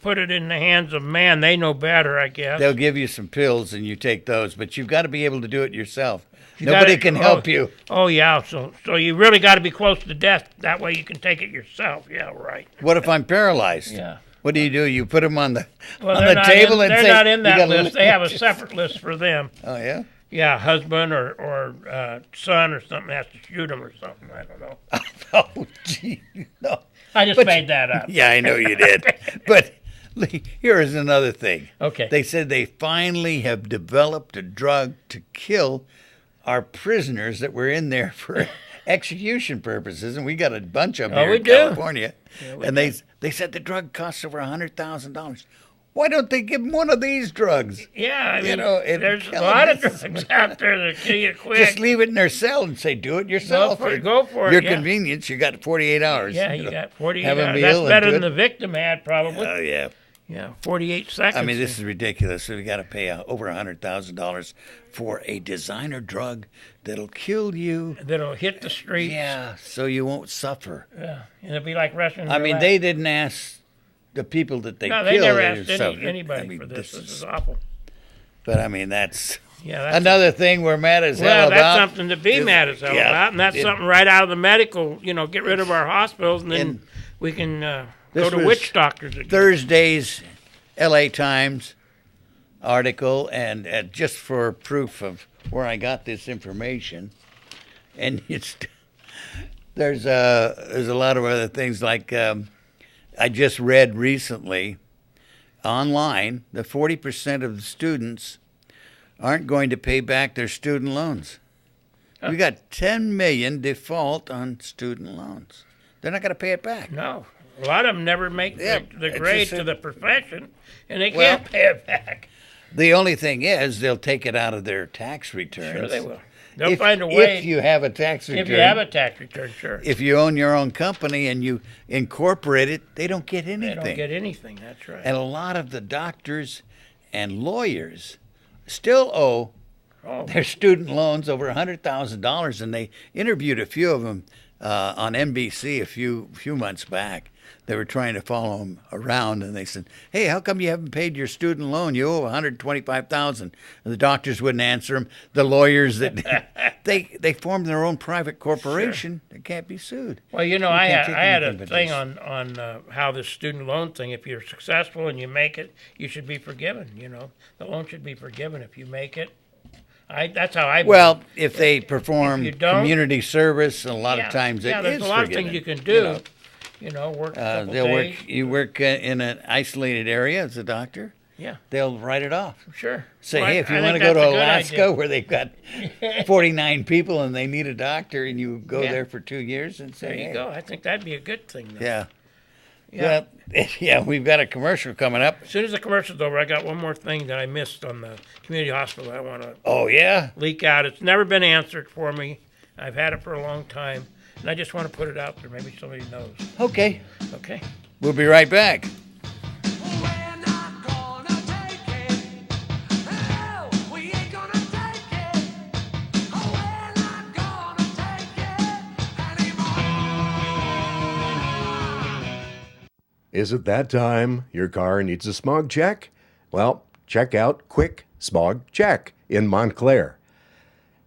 put it in the hands of man. They know better, I guess. They'll give you some pills and you take those, but you've got to be able to do it yourself. Nobody can help you. Oh yeah, so you really got to be close to death. That way you can take it yourself. Yeah, right. What if I'm paralyzed? Yeah. What do? You put them on the table and they're say not in that list. They have a separate list for them. Oh yeah. Yeah, husband or son or something has to shoot them or something. I don't know. Oh gee, no. I just made that up. Yeah, I know you did. But here is another thing. Okay. They said they finally have developed a drug to kill our prisoners that were in there for execution purposes, and we got a bunch of them here in California. Yeah, and they said the drug costs over $100,000. Why don't they give them one of these drugs? Yeah, I mean, there's a lot of drugs out there that kill you quick. Just leave it in their cell and say, do it yourself. Go for it. Your convenience, you got 48 hours. Yeah, you got 48 have hours. A meal That's better than the victim had, probably. Oh, yeah. Yeah, 48 seconds. I mean, this is ridiculous. So we got to pay over $100,000 for a designer drug that'll kill you. That'll hit the streets. Yeah, so you won't suffer. Yeah, and it'll be like Russian. I mean, they didn't ask the people that they killed. No, they never asked anybody for this. This is awful. But, I mean, that's that's another thing we're mad as hell about. Well, that's something to be mad as hell about, and that's something right out of the medical, get rid of our hospitals, and then we can go to witch doctors again. Thursday's L.A. Times article, and just for proof of where I got this information, and there's a lot of other things like I just read recently online that 40% of the students aren't going to pay back their student loans. We got 10 million default on student loans. They're not going to pay it back. No. A lot of them never make the grade to the profession, and they can't pay it back. The only thing is they'll take it out of their tax returns. Sure they will. They'll find a way. If you have a tax return. If you have a tax return, sure. If you own your own company and you incorporate it, they don't get anything. They don't get anything, that's right. And a lot of the doctors and lawyers still owe their student loans over $100,000, and they interviewed a few of them on NBC a few months back. They were trying to follow them around, and they said, "Hey, how come you haven't paid your student loan? You owe $125,000." And the doctors wouldn't answer them. The lawyers that they formed their own private corporation. Sure. They can't be sued. Well, I had a thing on how this student loan thing. If you're successful and you make it, you should be forgiven. The loan should be forgiven if you make it. That's how I. Well, if they perform community service, a lot of times it is there's a lot forgiven. of things you can do. Work a couple days. You work in an isolated area as a doctor. Yeah. They'll write it off. Sure. Say, hey, if you want to go to Alaska where they've got 49 people and they need a doctor, and you go there for 2 years and say, there you go. I think that'd be a good thing. Though. Yeah. Well, we've got a commercial coming up. As soon as the commercial's over, I got one more thing that I missed on the community hospital I want to leak out. It's never been answered for me. I've had it for a long time, and I just want to put it out there. Maybe somebody knows. Okay. We'll be right back. Is it that time? Your car needs a smog check? Well, check out Quick Smog Check in Montclair.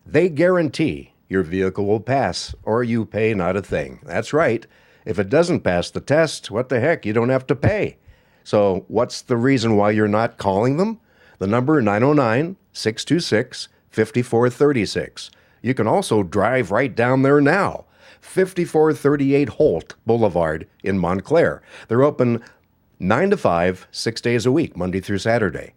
They guarantee your vehicle will pass, or you pay not a thing. That's right. If it doesn't pass the test, what the heck? You don't have to pay. So what's the reason why you're not calling them? The number 909-626-5436. You can also drive right down there now. 5438 Holt Boulevard in Montclair. They're open 9 to 5, 6 days a week, Monday through Saturday.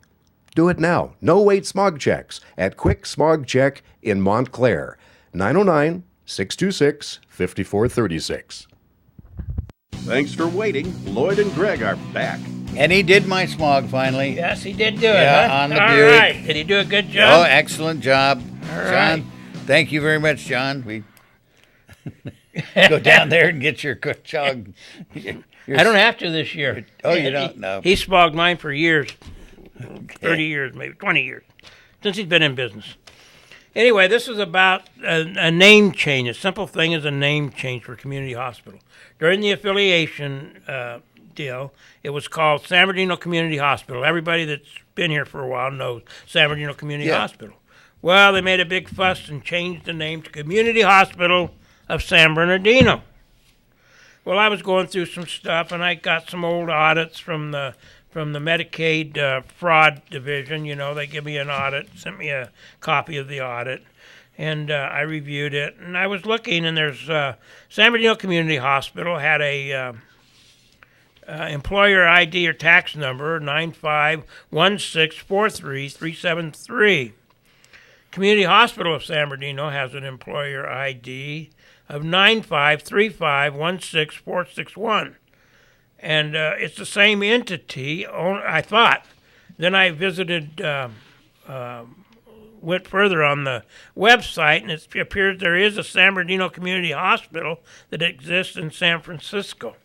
Do it now. No wait smog checks at Quick Smog Check in Montclair. 909-626-5436. Thanks for waiting. Lloyd and Greg are back. And he did my smog finally. Yes, he did do it. Yeah, Huh? on the All Buick. right. Did he do a good job? Oh, excellent job, All John. right. Thank you very much, John. We go down there and get your chug. I don't have to this year. Oh, you don't? No. He smogged mine for years. 30 years, maybe 20 years, since he's been in business. Anyway, this is about a name change. A simple thing is a name change for community hospital. During the affiliation deal, it was called San Bernardino Community Hospital. Everybody that's been here for a while knows San Bernardino Community Hospital. Well, they made a big fuss and changed the name to Community Hospital of San Bernardino. Well, I was going through some stuff, and I got some old audits from the Medicaid fraud division. You know, they give me an audit, sent me a copy of the audit, and I reviewed it. And I was looking, and there's San Bernardino Community Hospital had a employer ID or tax number 951643373. Community Hospital of San Bernardino has an employer ID of 953516461. And it's the same entity, I thought. Then I visited, went further on the website, and it appears there is a San Bernardino Community Hospital that exists in San Francisco.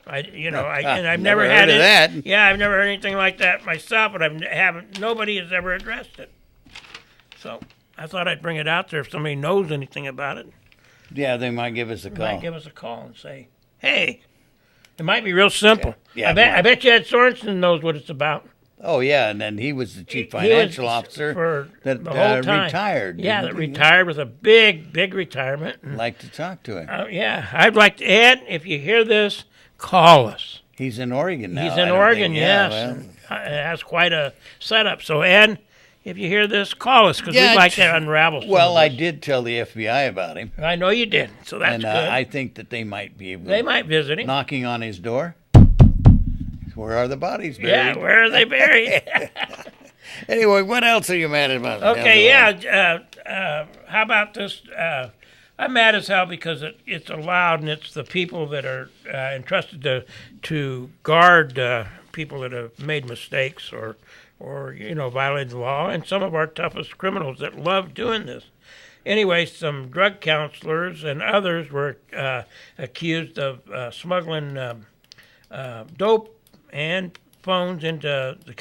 I've never had heard of that. Yeah, I've never heard anything like that myself, but nobody has ever addressed it. So I thought I'd bring it out there if somebody knows anything about it. Yeah, they might give us a call. Might give us a call and say, hey. It might be real simple. Yeah, I bet you Ed Sorensen knows what it's about. Oh, yeah, and then he was the chief financial officer for that the whole time. retired. Yeah, that retired with a big retirement. I'd like to talk to him. Yeah, I'd like to. Ed, if you hear this, call us. He's in Oregon now. He's in Oregon, yes. Well, And it has quite a setup. So, Ed, if you hear this, call us, because we'd like to unravel some Well, of I this. did tell the FBI about him. I know you did, so that's and, good. I think that they might be able They might visit him. knocking on his door. Where are the bodies buried? Yeah, where are they buried? Anyway, what else are you mad about? Okay, how about this? I'm mad as hell because it's allowed, and it's the people that are entrusted to guard people that have made mistakes or violated the law, and some of our toughest criminals that love doing this. Anyway, some drug counselors and others were accused of smuggling dope and phones into the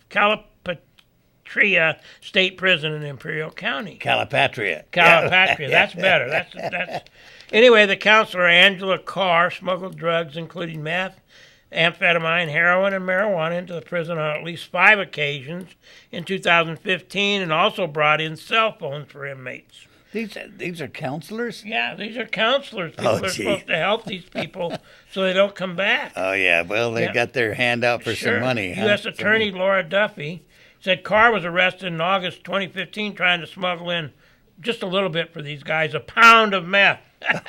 Calipatria State Prison in Imperial County. Calipatria. That's better. That's. Anyway, the counselor Angela Carr smuggled drugs, including meth, amphetamine, heroin, and marijuana into the prison on at least 5 occasions in 2015, and also brought in cell phones for inmates. These are counselors? Yeah, these are counselors. People are supposed to help these people so they don't come back. Oh, yeah. Well, they got their hand out for some money. U.S. Attorney Laura Duffy said Carr was arrested in August 2015 trying to smuggle in just a little bit for these guys, 1 pound of meth.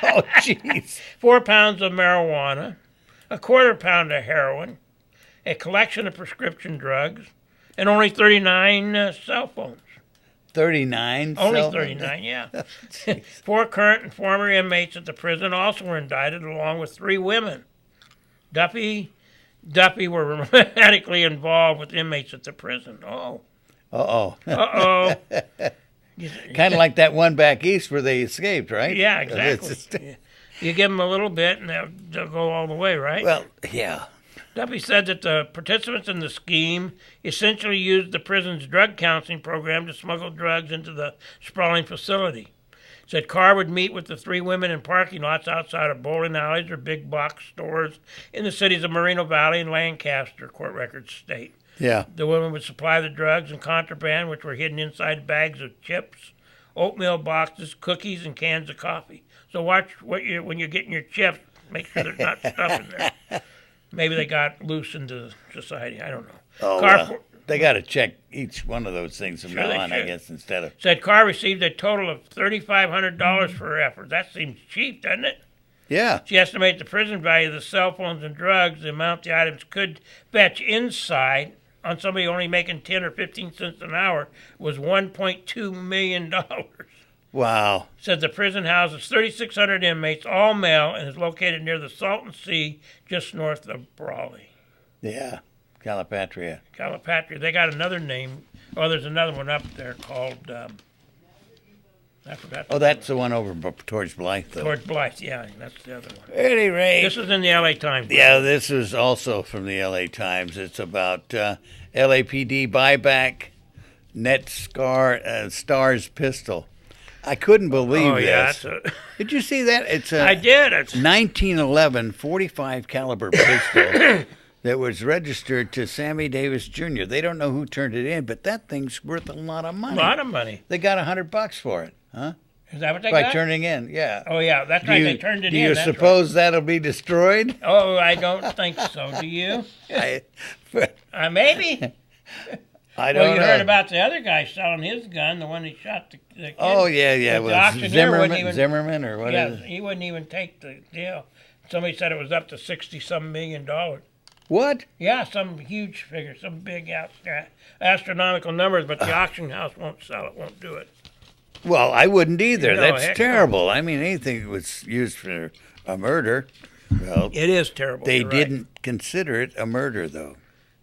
Oh, jeez. 4 pounds of marijuana, 1/4 pound of heroin, a collection of prescription drugs, and only 39 cell phones. 39? Only 39, yeah. 4 current and former inmates at the prison also were indicted, along with 3 women. Duffy were romantically involved with inmates at the prison. Oh. Uh-oh. Uh-oh. Kind of like that one back east where they escaped, right? Yeah, exactly. You give them a little bit, and they'll go all the way, right? Well, yeah. Duffy said that the participants in the scheme essentially used the prison's drug counseling program to smuggle drugs into the sprawling facility. Said Carr would meet with the 3 women in parking lots outside of bowling alleys or big box stores in the cities of Moreno Valley and Lancaster, court records state. Yeah. The women would supply the drugs and contraband, which were hidden inside bags of chips, oatmeal boxes, cookies, and cans of coffee. So watch when you're getting your chips, make sure there's not stuff in there. Maybe they got loose into society. I don't know. Oh, they got to check each one of those things from now on, I guess, instead of... Said Carr received a total of $3,500 for her effort. That seems cheap, doesn't it? Yeah. She estimated the prison value of the cell phones and drugs, the amount the items could fetch inside on somebody only making 10 or 15 cents an hour, was $1.2 million. Wow. Said the prison houses 3,600 inmates, all male, and is located near the Salton Sea, just north of Brawley. Yeah, Calipatria. Calipatria. They got another name. Oh, there's another one up there called. I forgot. Oh, that's the one over towards Blythe, though. Towards Blythe, yeah, that's the other one. At any rate, this is in the L.A. Times. Yeah, this is also from the L.A. Times. It's about LAPD buyback, Stars pistol. I couldn't believe this. Yeah, did you see that? It's a I did. It's 1911 .45 caliber pistol that was registered to Sammy Davis Jr. They don't know who turned it in, but that thing's worth a lot of money. A lot of money. They got $100 for it, huh? Is that what they By got? turning in, yeah. Oh, yeah, that's right. They turned it in. Do you suppose that'll be destroyed? Oh, I don't think so. Do you? Maybe. I don't know. You heard about the other guy selling his gun, the one he shot the kid. Oh, yeah. Was Zimmerman or what is it? He wouldn't even take the deal. Somebody said it was up to $60-some million. What? Yeah, some huge figure, some big astronomical numbers, but the auction house won't sell it, won't do it. Well, I wouldn't either. No, That's terrible. I mean, anything that was used for a murder, well... It is terrible. They didn't consider it a murder, though.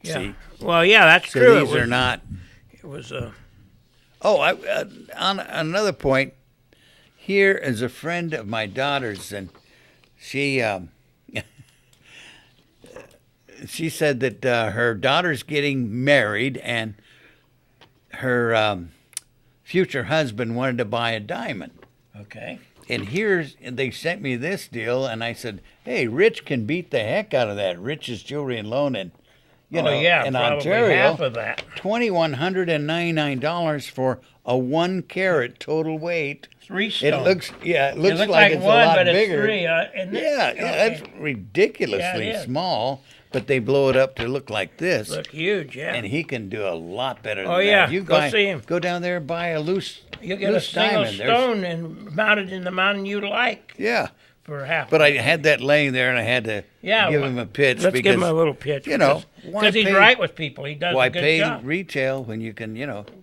Yeah. See? Well, yeah, that's so true. These are not... It was... on another point, here is a friend of my daughter's, and she... she said that her daughter's getting married, and her future husband wanted to buy a diamond. Okay. And they sent me this deal, and I said, "Hey, Rich can beat the heck out of that. Rich's Jewelry and Loan, and in Ontario, half of that. $2,199 for a 1 carat total weight. 3 stone. It looks like it's one, a lot but bigger. It's 3, that's ridiculously small. But they blow it up to look like this. Look huge, yeah. And he can do a lot better than that. Oh, yeah. You go see him. Go down there and buy a loose You get a single stone and mount it in the mountain you like. Yeah. For half. But I had that laying there, and I had to give him a pitch. Let's give him a little pitch. Because he's right with people. He does a good job. Why pay retail when you can,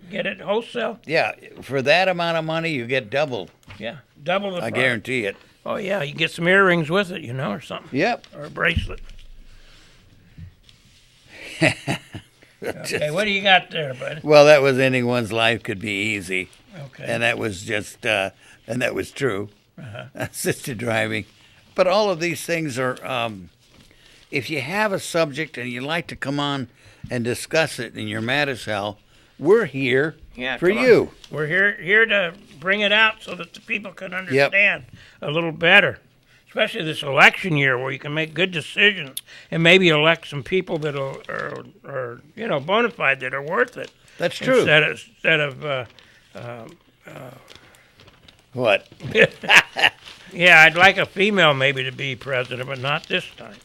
get it wholesale? Yeah. For that amount of money, you get double. Yeah. Double the price. I guarantee it. Oh, yeah. You get some earrings with it, or something. Yep. Or a bracelet. Okay, what do you got there, bud? Well, that was ending one's life could be easy. Okay. And that was just, and that was true. Assisted driving. But all of these things are, if you have a subject and you like to come on and discuss it and you're mad as hell, we're here for you. We're here to bring it out so that the people can understand a little better. Especially this election year where you can make good decisions and maybe elect some people that are bona fide, that are worth it. That's true. Instead of what? Yeah, I'd like a female maybe to be president, but not this time.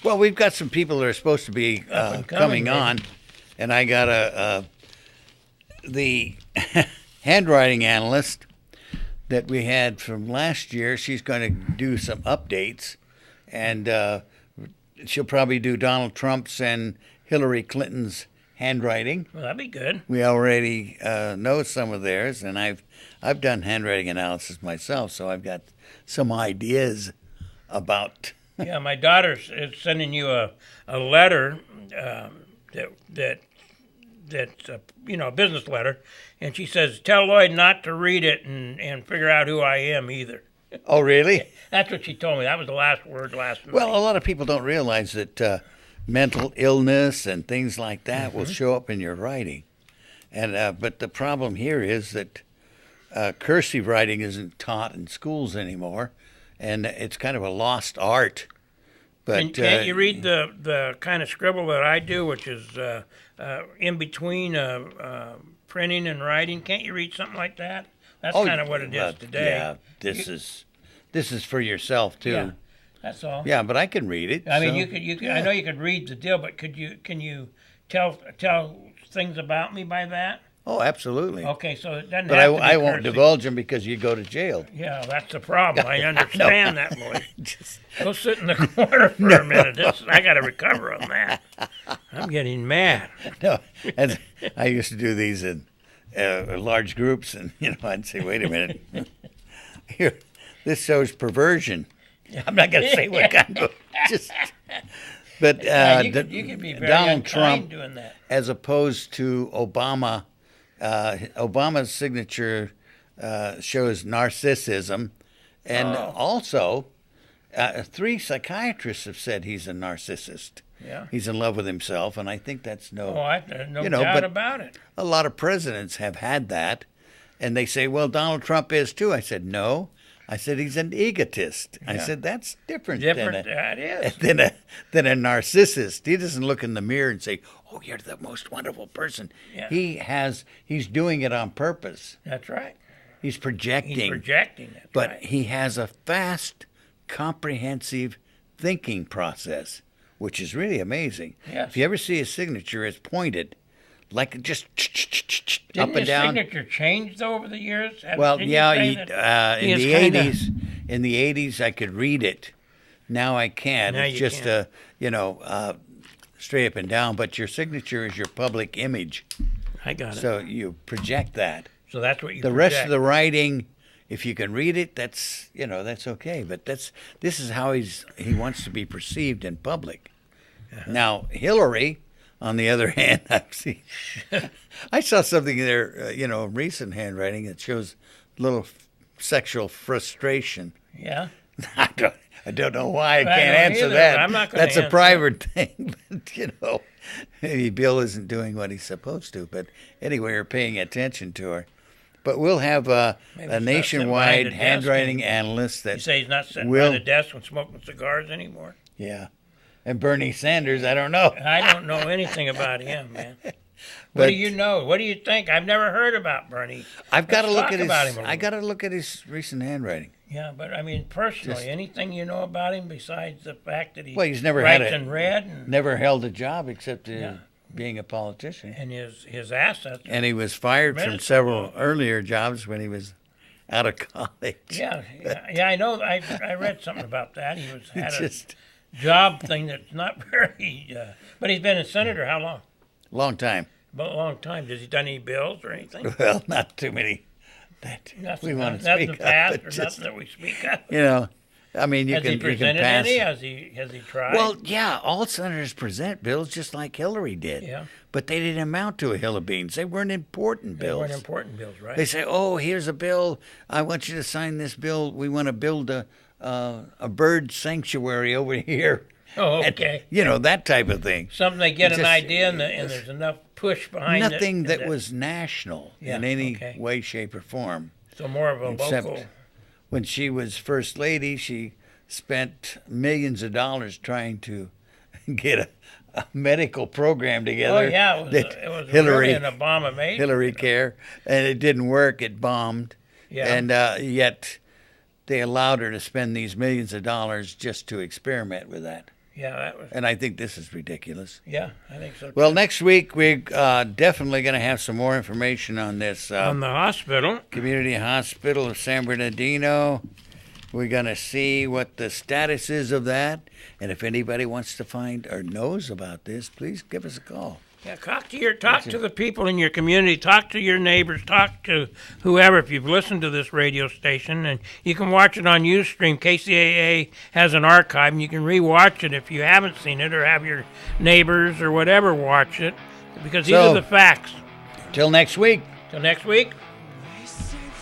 Well, we've got some people that are supposed to be coming on, and I got the handwriting analyst that we had from last year. She's going to do some updates, and she'll probably do Donald Trump's and Hillary Clinton's handwriting. Well, that'd be good. We already know some of theirs, and I've done handwriting analysis myself, so I've got some ideas about. Yeah, my daughter's sending you a letter that's a business letter, and she says, tell Lloyd not to read it and figure out who I am either. Oh, really? That's what she told me. That was the last word last night. Well, a lot of people don't realize that mental illness and things like that will show up in your writing. And but the problem here is that cursive writing isn't taught in schools anymore, and it's kind of a lost art. But can't you read the kind of scribble that I do, which is in between printing and writing? Can't you read something like that? That's kind of what it is today. Yeah, this is for yourself too. Yeah, that's all. Yeah, but I can read it. I mean, you could. I know you could read the deal, but can you tell things about me by that? Oh, absolutely. Okay, so it doesn't. But have to be I won't cursive. divulge them because you go to jail. Yeah, that's the problem. I understand that, boy. Go sit in the corner for a minute. I got to recover on that. I'm getting mad. No, and I used to do these in large groups, and I'd say, "Wait a minute, here, this shows perversion." I'm not going to say what kind of But you could be very Donald Trump, doing that. as opposed to Obama, Obama's signature shows narcissism, and also 3 psychiatrists have said he's a narcissist. Yeah. He's in love with himself, and I think that's no no doubt about it. A lot of presidents have had that, and they say, well, Donald Trump is too. I said, no. I said, he's an egotist. I said, that's different than a narcissist. He doesn't look in the mirror and say, oh, you're the most wonderful person. Yeah. He's doing it on purpose. That's right. He's projecting. That's but right. he has a fast, comprehensive thinking process, which is really amazing. Yes. If you ever see his signature, it's pointed, like just Didn't up and down. Didn't his signature change over the years? Well, yeah, in the 80s, I could read it. Now I can't. Now it's you just can't. straight up and down. But your signature is your public image. I got it. So you project that. So that's what you. The rest of the writing, if you can read it, that's okay. But this is how he wants to be perceived in public. Uh-huh. Now Hillary, on the other hand, I saw something there, recent handwriting that shows little sexual frustration. Yeah. I don't know why I can't answer that. I'm not going to That's a private thing. But, maybe Bill isn't doing what he's supposed to. But anyway, we're paying attention to her. But we'll have a nationwide handwriting analyst that you say he's not sitting by the desk and smoking cigars anymore. Yeah. And Bernie Sanders, I don't know. I don't know anything about him, man. What do you know? What do you think? I've never heard about Bernie. I've got to look at his recent handwriting. Yeah, but I mean, personally, anything you know about him besides the fact that he's never writes and read? And, never held a job except being a politician. And his assets. And he was fired from several earlier jobs when he was out of college. Yeah, I know. I read something about that. He had a job thing that's not very... but he's been a senator how long? Long time. About a long time. Has he done any bills or anything? Well, not too many. Nothing, we want to nothing speak past of, or nothing that we speak of. I mean, has he presented pass. any? Has he tried? Well, yeah, all senators present bills just like Hillary did. Yeah. But they didn't amount to a hill of beans. They weren't important bills. They weren't important bills, right? They say, oh, here's a bill. I want you to sign this bill. We want to build a bird sanctuary over here. Oh, okay. And, that type of thing. Something they get an idea and there's enough push behind it. Nothing that was national in any way, shape, or form. So more of a local. When she was First Lady, she spent millions of dollars trying to get a medical program together. Oh, yeah. It was really an Obama made. Hillary Care. And it didn't work. It bombed. Yeah. And yet they allowed her to spend these millions of dollars just to experiment with that. Yeah, that was. And I think this is ridiculous. Yeah, I think so too. Well, next week we're definitely going to have some more information on this. On the hospital. Community Hospital of San Bernardino. We're going to see what the status is of that. And if anybody wants to find or knows about this, please give us a call. Yeah, talk to the people in your community, talk to your neighbors, talk to whoever. If you've listened to this radio station, and you can watch it on Ustream. KCAA has an archive, and you can rewatch it if you haven't seen it, or have your neighbors or whatever watch it, because these are the facts. Till next week. Till next week.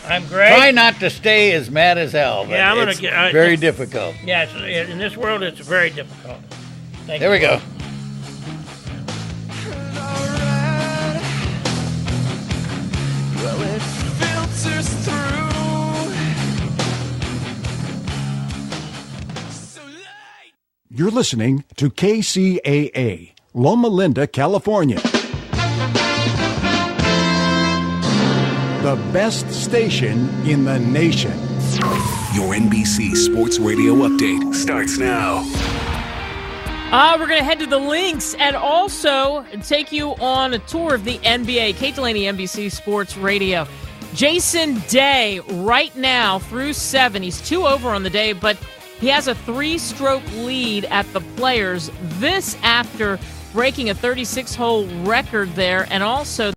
I'm Greg. Try not to stay as mad as hell. But yeah, I'm going to get very difficult. Yeah, in this world, it's very difficult. There we go. Well, it filters through. You're listening to KCAA, Loma Linda, California. The best station in the nation. Your NBC Sports Radio update starts now. We're going to head to the links and also take you on a tour of the NBA. Kate Delaney, NBC Sports Radio. Jason Day right now through 7. He's 2 over on the day, but he has a 3-stroke lead at the Players. This after breaking a 36-hole record there, and also